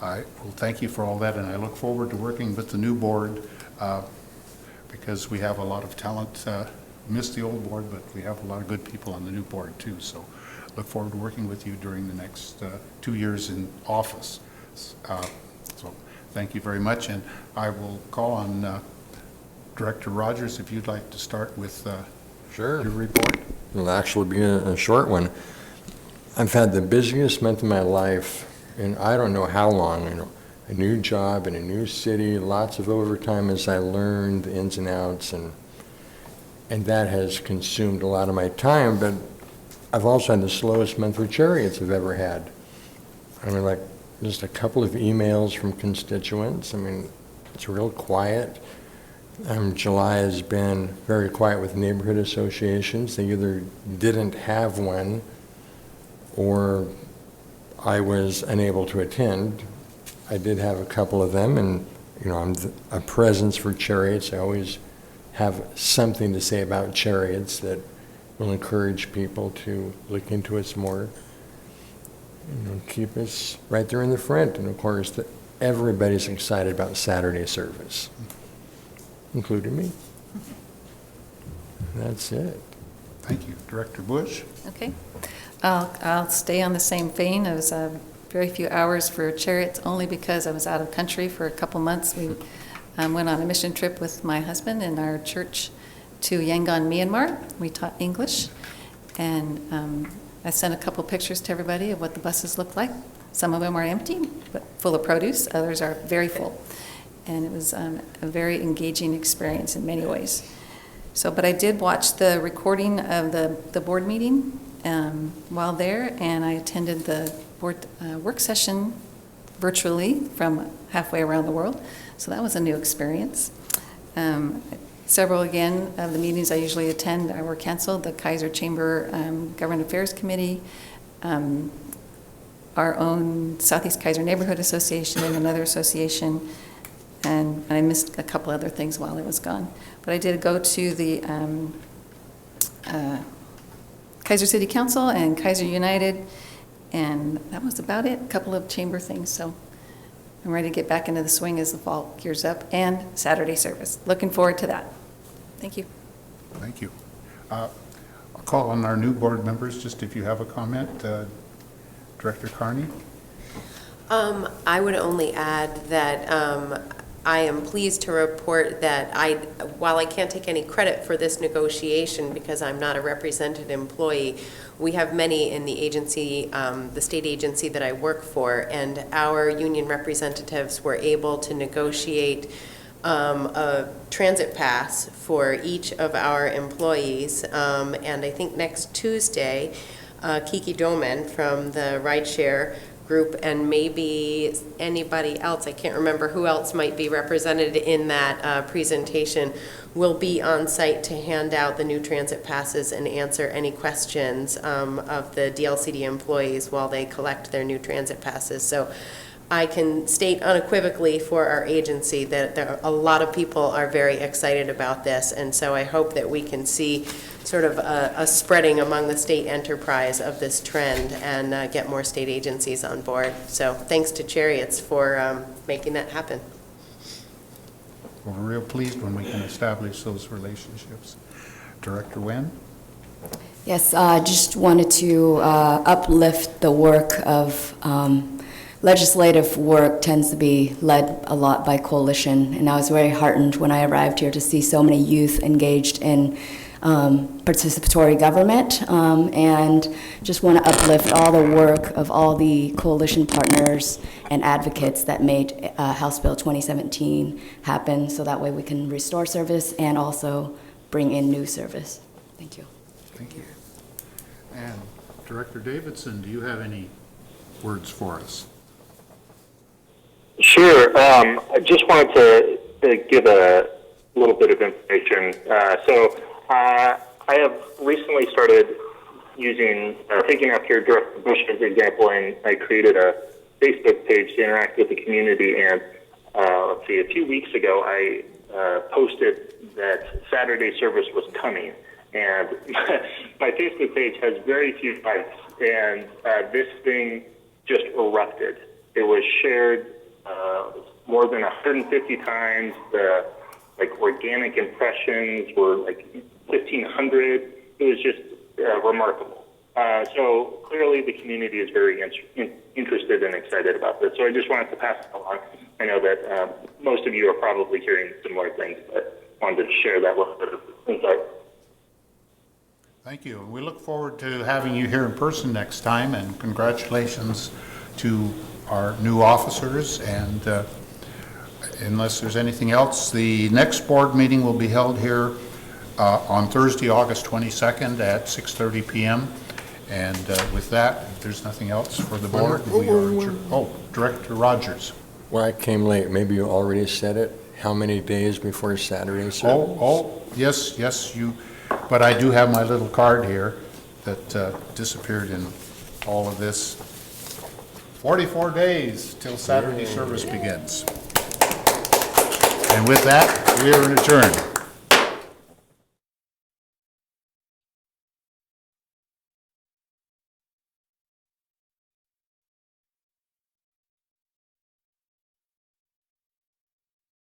I will thank you for all that, and I look forward to working with the new board, because we have a lot of talent. Miss the old board, but we have a lot of good people on the new board too. So look forward to working with you during the next 2 years in office. So thank you very much, and I will call on Director Rogers if you'd like to start with Sure. your report. It'll actually be a short one. I've had the busiest month of my life in I don't know how long. A new job in a new city, lots of overtime as I learned the ins and outs, and that has consumed a lot of my time. But I've also had the slowest month for Cherriots I've ever had. I mean, like, just a couple of emails from constituents. I mean, it's real quiet. July has been very quiet with neighborhood associations. They either didn't have one, or I was unable to attend. I did have a couple of them, and I'm a presence for Cherriots. I always have something to say about Cherriots that will encourage people to look into us more. Keep us right there in the front. And of course, everybody's excited about Saturday service, including me. That's it. Thank you. Director Bush? Okay. I'll stay on the same vein. It was very few hours for Cherriots, only because I was out of country for a couple months. We went on a mission trip with my husband and our church to Yangon, Myanmar. We taught English, and I sent a couple pictures to everybody of what the buses look like. Some of them are empty, but full of produce. Others are very full. And it was a very engaging experience in many ways. But I did watch the recording of the board meeting while there, and I attended the board work session virtually from halfway around the world. So that was a new experience. Several, again, of the meetings I usually attend were canceled. The Kaiser Chamber Government Affairs Committee, our own Southeast Kaiser Neighborhood Association, and another association, and I missed a couple other things while I was gone. But I did go to the Kaiser City Council and Kaiser United, and that was about it. A couple of chamber things, so I'm ready to get back into the swing as the fall gears up, and Saturday service. Looking forward to that. Thank you. Thank you. I'll call on our new board members, just if you have a comment. Director Carney? I would only add that I am pleased to report that while I can't take any credit for this negotiation because I'm not a represented employee, we have many in the agency, the state agency that I work for, and our union representatives were able to negotiate a transit pass for each of our employees. And I think next Tuesday, Kiki Doman from the rideshare group, and maybe anybody else, I can't remember who else might be represented in that presentation, will be on site to hand out the new transit passes and answer any questions of the DLCD employees while they collect their new transit passes. So I can state unequivocally for our agency that a lot of people are very excited about this, and so I hope that we can see sort of a spreading among the state enterprise of this trend and get more state agencies on board. So thanks to Cherriots for making that happen. We're real pleased when we can establish those relationships. Director Nguyen? Yes, I just wanted to uplift the work of legislative work tends to be led a lot by coalition, and I was very heartened when I arrived here to see so many youth engaged in participatory government, and just want to uplift all the work of all the coalition partners and advocates that made House Bill 2017 happen, so that way we can restore service and also bring in new service. Thank you. Thank you. And Director Davidson, do you have any words for us? Sure. I just wanted to give a little bit of information. I have recently started taking after Director Bush's example, and I created a Facebook page to interact with the community. And let's see, a few weeks ago, I posted that Saturday service was coming. And my Facebook page has very few likes, and this thing just erupted. It was shared more than 150 times. The organic impressions were 1,500. It was just remarkable. So clearly the community is very interested and excited about this. So I just wanted to pass it along. I know that most of you are probably hearing similar things, but wanted to share that little bit of insight. Thank you. We look forward to having you here in person next time, and congratulations to our new officers. And unless there's anything else, the next board meeting will be held here on Thursday, August 22nd at 6:30 p.m. And with that, if there's nothing else for the board, we are adjourned. Oh, Director Rogers. Well, I came late. Maybe you already said it. How many days before Saturday service? Yes, but I do have my little card here that disappeared in all of this. 44 days till Saturday service begins. And with that, we are adjourned.